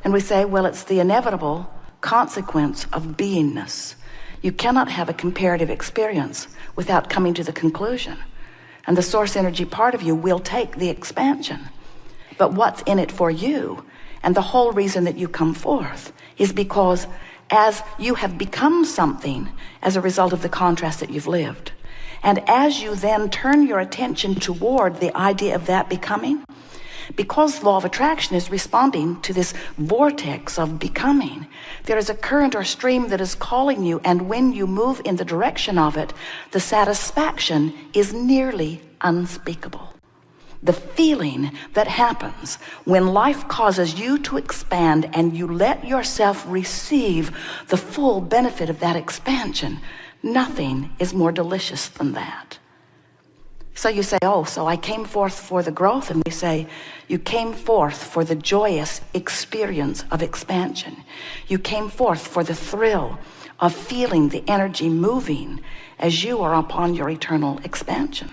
And we say, well, it's the inevitable consequence of beingness. You cannot have a comparative experience without coming to the conclusion. And the source energy part of you will take the expansion. But what's in it for you, and the whole reason that you come forth, is because as you have become something as a result of the contrast that you've lived, and as you then turn your attention toward the idea of that becoming, because law of attraction is responding to this vortex of becoming, there is a current or stream that is calling you, and when you move in the direction of it, the satisfaction is nearly unspeakable. The feeling that happens when life causes you to expand and you let yourself receive the full benefit of that expansion, nothing is more delicious than that. So you say, oh, so I came forth for the growth, and we say, you came forth for the joyous experience of expansion. You came forth for the thrill of feeling the energy moving as you are upon your eternal expansion.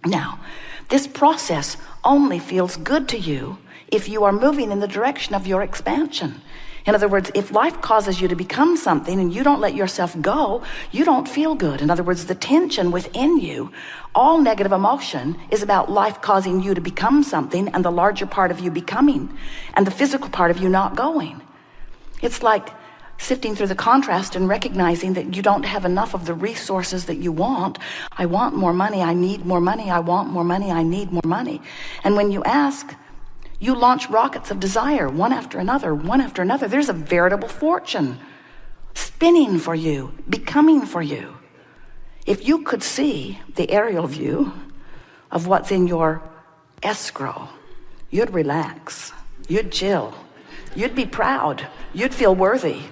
Now, this process only feels good to you if you are moving in the direction of your expansion. In other words, if life causes you to become something and you don't let yourself go, you don't feel good. In other words, the tension within you, all negative emotion is about life causing you to become something and the larger part of you becoming and the physical part of you not going. It's like sifting through the contrast and recognizing that you don't have enough of the resources that you want. I want more money. I need more money. I want more money. I need more money. And when you ask, you launch rockets of desire, one after another, one after another. There's a veritable fortune spinning for you, becoming for you. If you could see the aerial view of what's in your escrow, you'd relax, you'd chill, you'd be proud, you'd feel worthy.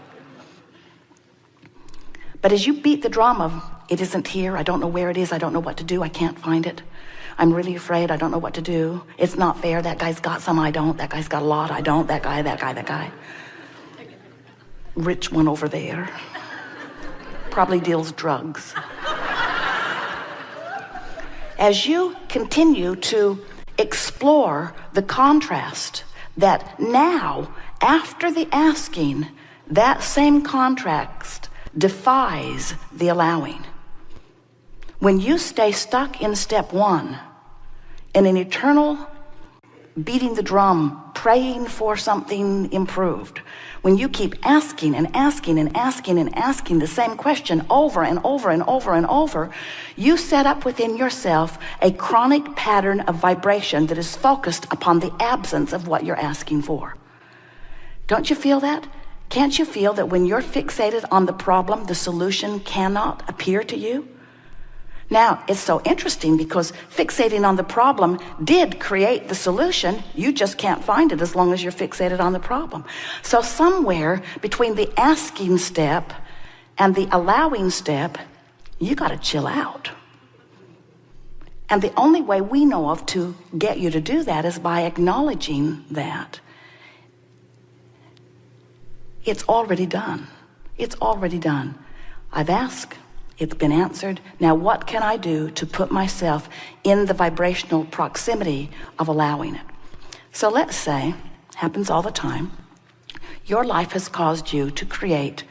But as you beat the drum of, it isn't here, I don't know where it is, I don't know what to do, I can't find it, I'm really afraid, I don't know what to do, it's not fair, that guy's got some, I don't, that guy's got a lot, I don't, that guy. Rich one over there, probably deals drugs. As you continue to explore the contrast that now, after the asking, that same contrast defies the allowing. When you stay stuck in step one, in an eternal beating the drum, praying for something improved, when you keep asking and asking and asking and asking the same question over and over and over and over, you set up within yourself a chronic pattern of vibration that is focused upon the absence of what you're asking for. Don't you feel that? Can't you feel that when you're fixated on the problem, the solution cannot appear to you? Now, it's so interesting because fixating on the problem did create the solution. You just can't find it as long as you're fixated on the problem. So somewhere between the asking step and the allowing step, you got to chill out. And the only way we know of to get you to do that is by acknowledging that it's already done. It's already done. I've asked. It's been answered. Now what can I do to put myself in the vibrational proximity of allowing it? So let's say, happens all the time, your life has caused you to create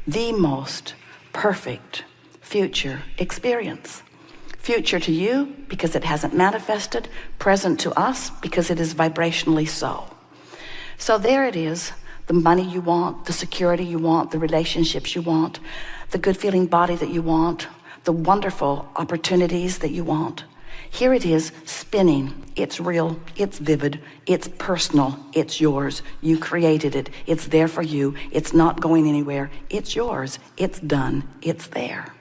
the most perfect future experience. Future to you because it hasn't manifested, present to us because it is vibrationally so. So there it is, the money you want, the security you want, the relationships you want, the good feeling body that you want, the wonderful opportunities that you want. Here it is spinning. It's real, it's vivid, it's personal, it's yours. You created it, it's there for you, it's not going anywhere, it's yours, it's done, it's there.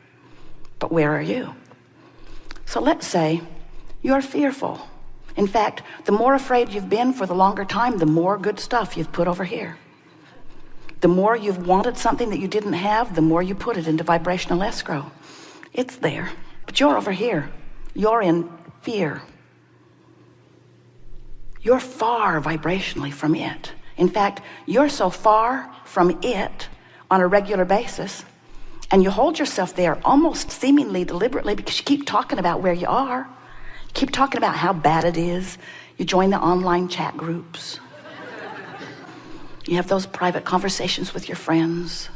But where are you? So let's say you're fearful. In fact, the more afraid you've been for the longer time, the more good stuff you've put over here. The more you've wanted something that you didn't have, the more you put it into vibrational escrow. It's there, but you're over here. You're in fear. You're far vibrationally from it. In fact, you're so far from it on a regular basis, and you hold yourself there almost seemingly deliberately because you keep talking about where you are. You keep talking about how bad it is. You join the online chat groups. You have those private conversations with your friends.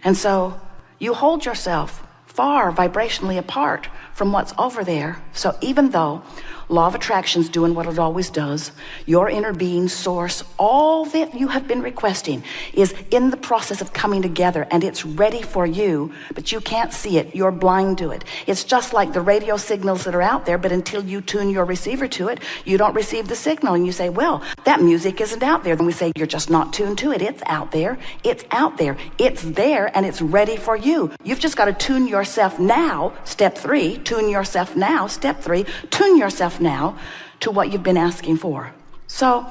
And so you hold yourself far vibrationally apart from what's over there. So even though law of attraction's doing what it always does, your inner being, source, all that you have been requesting is in the process of coming together, and it's ready for you, but you can't see it. You're blind to it. It's just like the radio signals that are out there, but until you tune your receiver to it, you don't receive the signal. And you say, well, that music isn't out there. Then we say, you're just not tuned to it. It's out there. It's out there. It's there, and it's ready for you. You've just got to tune yourself now. Step 3, tune yourself now. Step 3, tune yourself now to what you've been asking for. So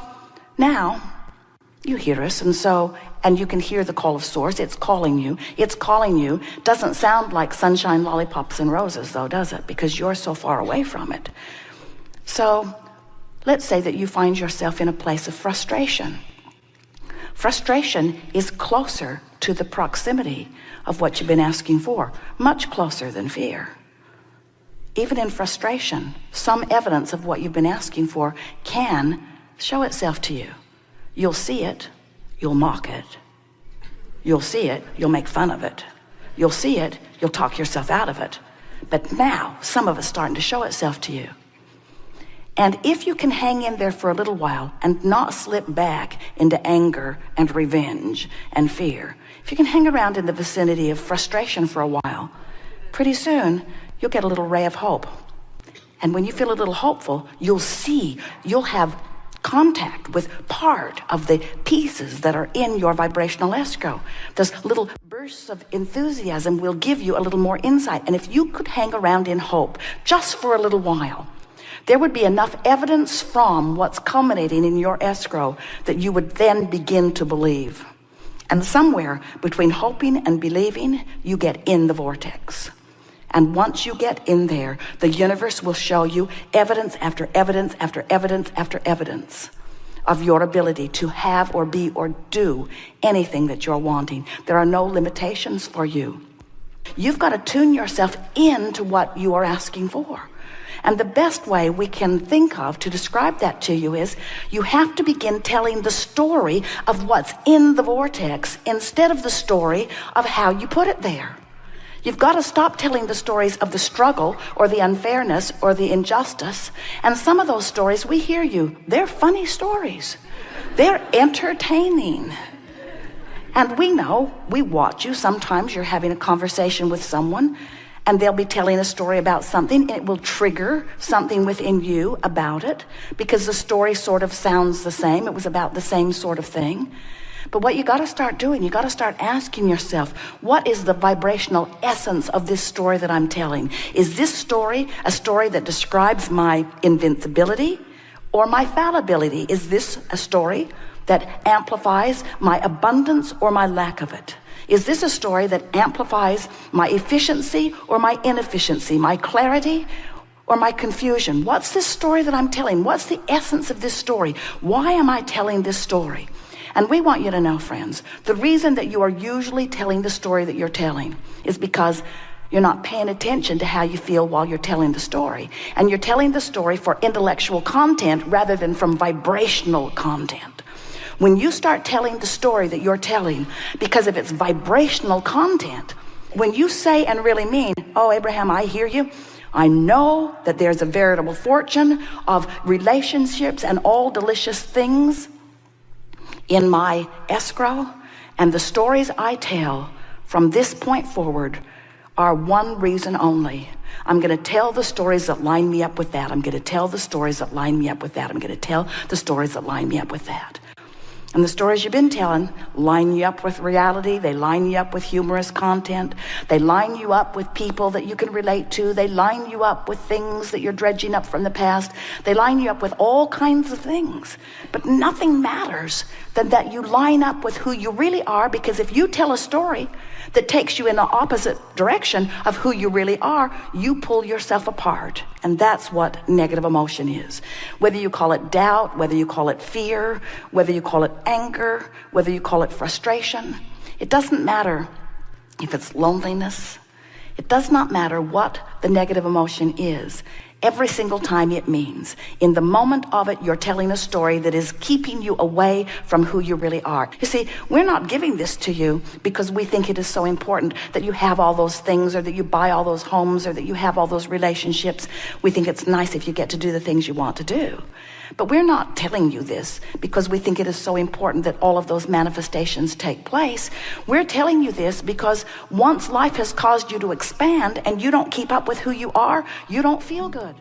now you hear us, and you can hear the call of source. It's calling you. It's calling you. Doesn't sound like sunshine, lollipops, and roses, though, does it? Because you're so far away from it. So let's say that you find yourself in a place of frustration. Frustration is closer to the proximity of what you've been asking for, much closer than fear. Even in frustration, some evidence of what you've been asking for can show itself to you. You'll see it, you'll mock it. You'll see it, you'll make fun of it. You'll see it, you'll talk yourself out of it. But now, some of it's starting to show itself to you. And if you can hang in there for a little while and not slip back into anger and revenge and fear, if you can hang around in the vicinity of frustration for a while, pretty soon, you'll get a little ray of hope. And when you feel a little hopeful, you'll have contact with part of the pieces that are in your vibrational escrow. Those little bursts of enthusiasm will give you a little more insight. And if you could hang around in hope just for a little while, there would be enough evidence from what's culminating in your escrow that you would then begin to believe. And somewhere between hoping and believing, you get in the vortex. And once you get in there, the universe will show you evidence after evidence after evidence after evidence of your ability to have or be or do anything that you're wanting. There are no limitations for you. You've got to tune yourself into what you are asking for. And the best way we can think of to describe that to you is you have to begin telling the story of what's in the vortex instead of the story of how you put it there. You've got to stop telling the stories of the struggle or the unfairness or the injustice. And some of those stories, we hear you. They're funny stories. They're entertaining. And we know, we watch you. Sometimes you're having a conversation with someone and they'll be telling a story about something, and it will trigger something within you about it because the story sort of sounds the same. It was about the same sort of thing. But what you got to start doing, you got to start asking yourself, what is the vibrational essence of this story that I'm telling? Is this story a story that describes my invincibility or my fallibility? Is this a story that amplifies my abundance or my lack of it? Is this a story that amplifies my efficiency or my inefficiency, my clarity or my confusion? What's this story that I'm telling? What's the essence of this story? Why am I telling this story? And we want you to know, friends, the reason that you are usually telling the story that you're telling is because you're not paying attention to how you feel while you're telling the story. And you're telling the story for intellectual content rather than from vibrational content. When you start telling the story that you're telling because of its vibrational content, when you say and really mean, oh, Abraham, I hear you. I know that there's a veritable fortune of relationships and all delicious things in my escrow, and the stories I tell from this point forward are one reason only. I'm going to tell the stories that line me up with that. I'm going to tell the stories that line me up with that. I'm going to tell the stories that line me up with that. And the stories you've been telling line you up with reality. They line you up with humorous content. They line you up with people that you can relate to. They line you up with things that you're dredging up from the past. They line you up with all kinds of things. But nothing matters than that you line up with who you really are, because if you tell a story that takes you in the opposite direction of who you really are, you pull yourself apart. And that's what negative emotion is. Whether you call it doubt, whether you call it fear, whether you call it anger, whether you call it frustration, it doesn't matter if it's loneliness. It does not matter what the negative emotion is. every single time it means. In the moment of it, you're telling a story that is keeping you away from who you really are. You see, we're not giving this to you because we think it is so important that you have all those things, or that you buy all those homes, or that you have all those relationships. We think it's nice if you get to do the things you want to do. But we're not telling you this because we think it is so important that all of those manifestations take place. We're telling you this because once life has caused you to expand and you don't keep up with who you are, you don't feel good.